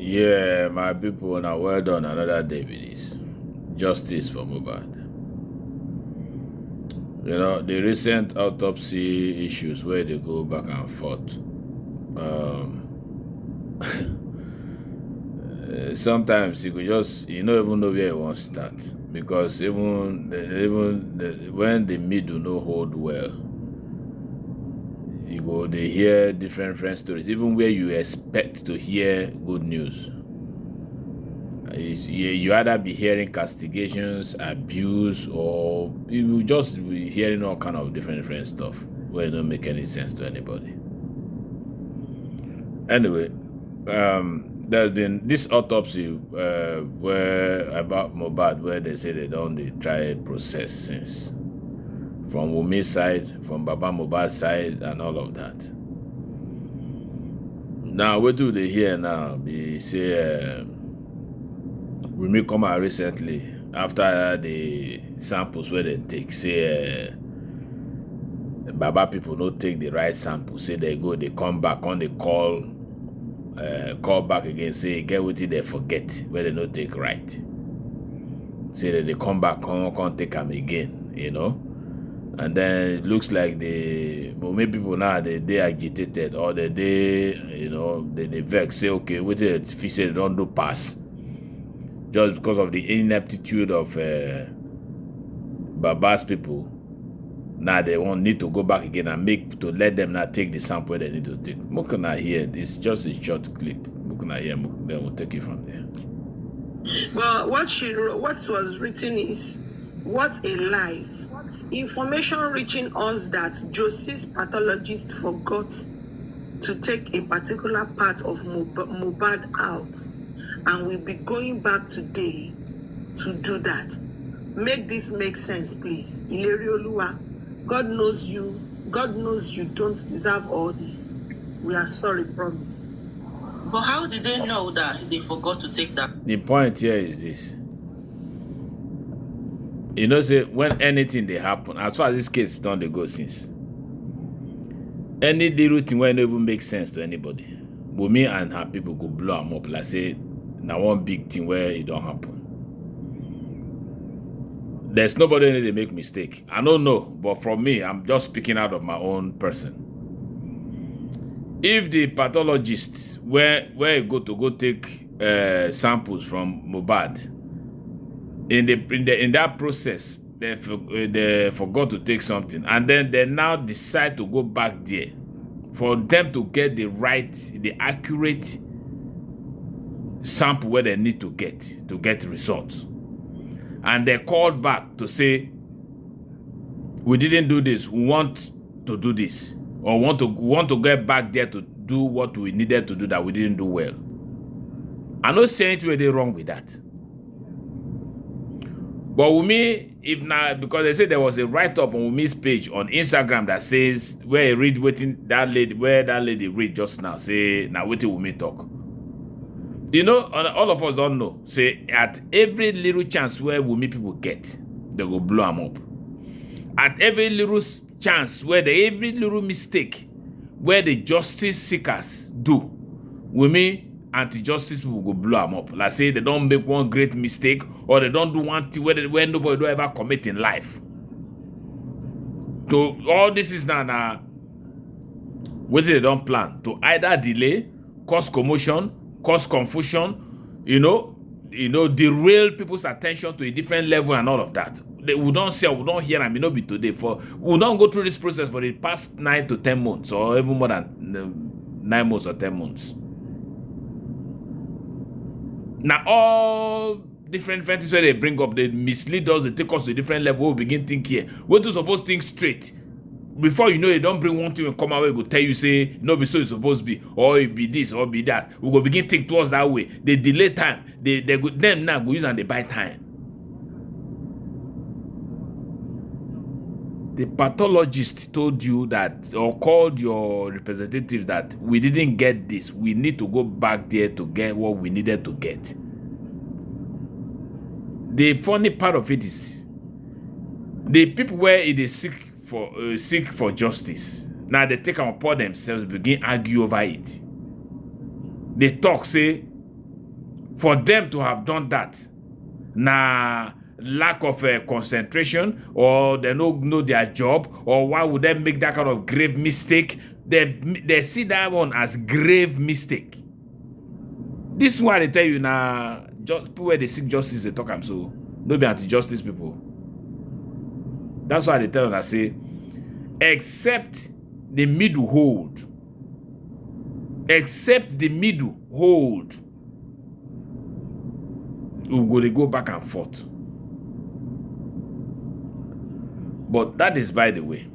Yeah, my people, now well done. Another day with this. Justice for Mohbad. You know, the recent autopsy issues where they go back and forth. Sometimes you could just, you don't even know where you want to start. Because when the middle no hold well, they hear different stories, even where you expect to hear good news. You either be hearing castigations, abuse, or you will just be hearing all kind of different stuff where it don't make any sense to anybody. Anyway, there's been this autopsy where about Mohbad, where they say they try process since. From Wunmi's side, from Baba Mohbad's side, and all of that. Now, what do they hear now? They say Wunmi come out recently after the samples where they take, say Baba people don't take the right sample, say they come back on the call back again, say get what they forget where they don't take right. Say that they come back, can't take them again, you know. And then it looks like maybe people now they agitated or they vex, say okay, what if he said they don't do pass just because of the ineptitude of Baba's people. Now they won't need to go back again and let them not take the sample they need to take. Mukana here, it's just a short clip. Mukana here, then we'll take it from there. Well, what was written is, what a lie. Information reaching us that Josie's pathologist forgot to take a particular part of Mohbad out and will be going back today to do that. Make this make sense, please. Ilerioluwa, God knows you don't deserve all this. We are sorry, promise. But how did they know that they forgot to take that? The point here is this. You know, say when anything they happen, as far as this case don't they go since. Any little thing where it even makes sense to anybody. Wunmi and her people go blow them up. Like say, now one big thing where it don't happen. There's nobody in it they make mistake. I don't know, but from me, I'm just speaking out of my own person. If the pathologists where go take samples from Mohbad, in that process, they forgot to take something, and then they now decide to go back there for them to get the accurate sample where they need to get results. And they called back to say, we didn't do this, we want to do this, or want to get back there to do what we needed to do that we didn't do well. I don't see anything they wrong with that. But Wunmi, if now, because they say there was a write-up on Wunmi's page on Instagram that says, where I read that lady read just now, say, now waiting Wunmi talk. You know, all of us don't know. Say, at every little chance where Wunmi people get, they go blow them up. At every little chance every little mistake where the justice seekers do, Wunmi anti-justice people go blow them up. Like say they don't make one great mistake or they don't do one thing where nobody do ever commit in life. So all this is now what they don't plan to either delay, cause commotion, cause confusion, derail people's attention to a different level and all of that. We don't see, we don't hear, and may not be today. We don't go through this process for the past 9 to 10 months, or even more than 9 months or 10 months. Now all different things where they bring up, they mislead us, they take us to a different level. We begin think here. We're supposed to think straight. Before you know it, don't bring one thing and come away, go tell you, say, no, be so it's supposed to be, or it be this, or be that. We go begin think towards that way. They delay time. They go them now go use and they buy time. The pathologist told you that, or called your representative that we didn't get this. We need to go back there to get what we needed to get. The funny part of it is, the people where it is seek for justice, now they take them upon themselves, begin argue over it. They talk, say, For them to have done that, lack of concentration, or they don't know their job, or why would they make that kind of grave mistake? They see that one as grave mistake. This is why they tell you now, people where they seek justice, they talk am so. No be anti-justice people. That's why they tell them, I say, except the middle hold. Except the middle hold. They go back and forth. But that is by the way.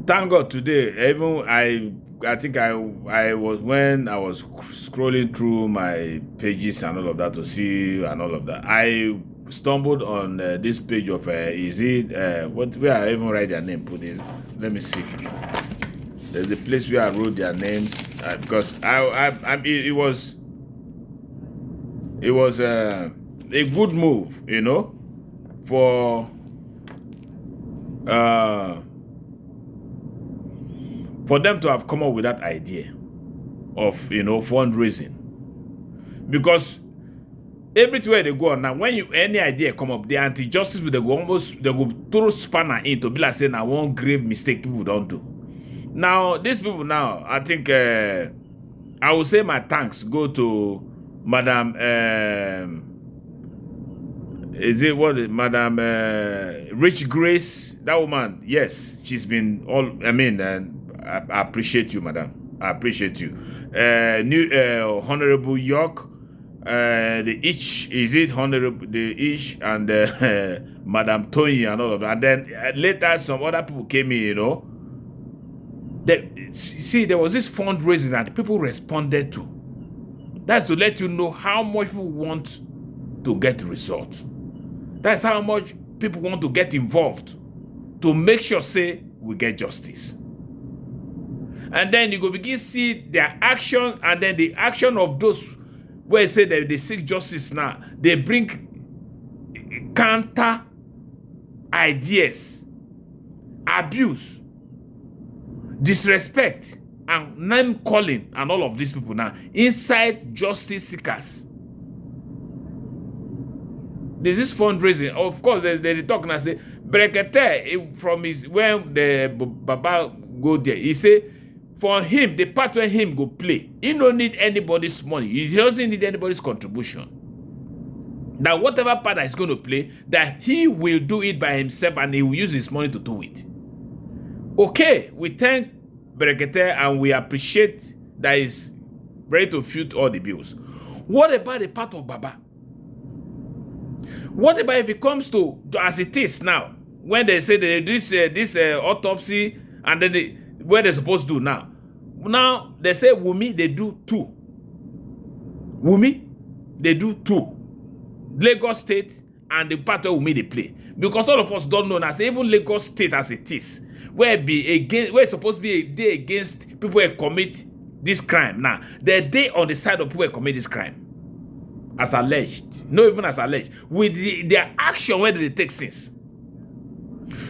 Thank God today, even I think I was, when I was scrolling through my pages and all of that to see and all of that, I stumbled on this page of is it where I even write their name? Put this. Let me see. There's a place where I wrote their names because it was a good move, you know, for them to have come up with that idea of, you know, fundraising. Because everywhere they go now, when any idea come up, the anti-justice will they go throw spanner in to be like saying, I one grave mistake people don't do. Now, these people now, I think I will say my thanks go to Madam Madam Rich Grace, that woman. Yes, she's been I appreciate you, madam. I appreciate you. Honorable York, the Ish, is it Honorable the Ish, and Madam Tony and all of that. And then later some other people came in, you know. There was this fundraising that people responded to. That's to let you know how much people want to get results. That's how much people want to get involved to make sure, say, we get justice. And then you go begin see their action, and then the action of those where say that they seek justice now, they bring counter ideas, abuse, disrespect, and name calling, and all of these people now inside justice seekers. There's this fundraising. Of course, they talk and say, Brekete, from his, when the Baba go there, he say, for him, the part where him go play, he don't need anybody's money. He doesn't need anybody's contribution. That whatever part that he's going to play, that he will do it by himself and he will use his money to do it. Okay, we thank Brekete and we appreciate that he's ready to foot all the bills. What about the part of Baba? What about if it comes to as it is now, when they say they do this autopsy, and then where they're supposed to do now? Now they say Wunmi, they do two. Wunmi, they do two. Lagos State and the part of Wunmi they play. Because all of us don't know now, say even Lagos State as it is, where it's supposed to be a day against people who commit this crime. Now, the day on the side of people who commit this crime. As alleged, not even as alleged, with their action where they take since.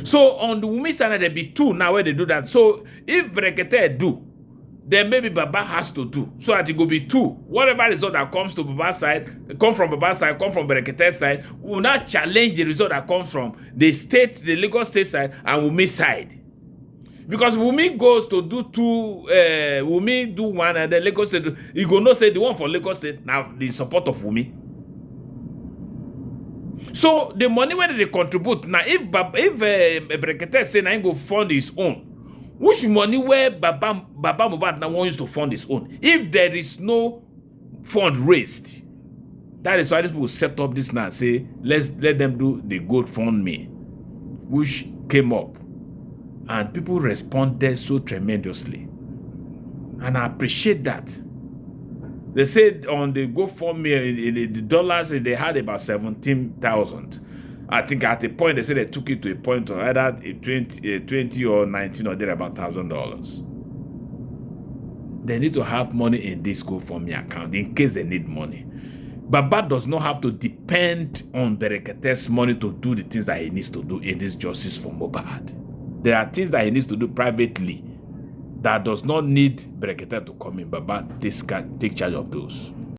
So on the Wunmi side, there be two now where they do that. So if Brekete do, then maybe Baba has to do, so that it will be two. Whatever result that comes to Baba's side, come from Baba's side, come from Brekete's side, will not challenge the result that comes from the state, the Lagos State side, and Wunmi side. Because Wunmi goes to do two, Wunmi do one, and then Lagos State, he go no say the one for Lagos State, now the support of Wunmi. So the money where they contribute, now if Brekete say now he go fund his own, which money where Baba Mohbad now wants to fund his own? If there is no fund raised, that is why these people set up this now and say, let them do the GoFundMe, which came up. And people responded so tremendously. And I appreciate that. They said on the GoFundMe, in the dollars, they had about 17,000. I think at a point, they said they took it to a point of either 20 or 19 or there about $1,000. They need to have money in this GoFundMe account in case they need money. Baba does not have to depend on Berekete's money to do the things that he needs to do in this justice for Mohbad. There are things that he needs to do privately that does not need Berekete to come in. Baba take charge of those.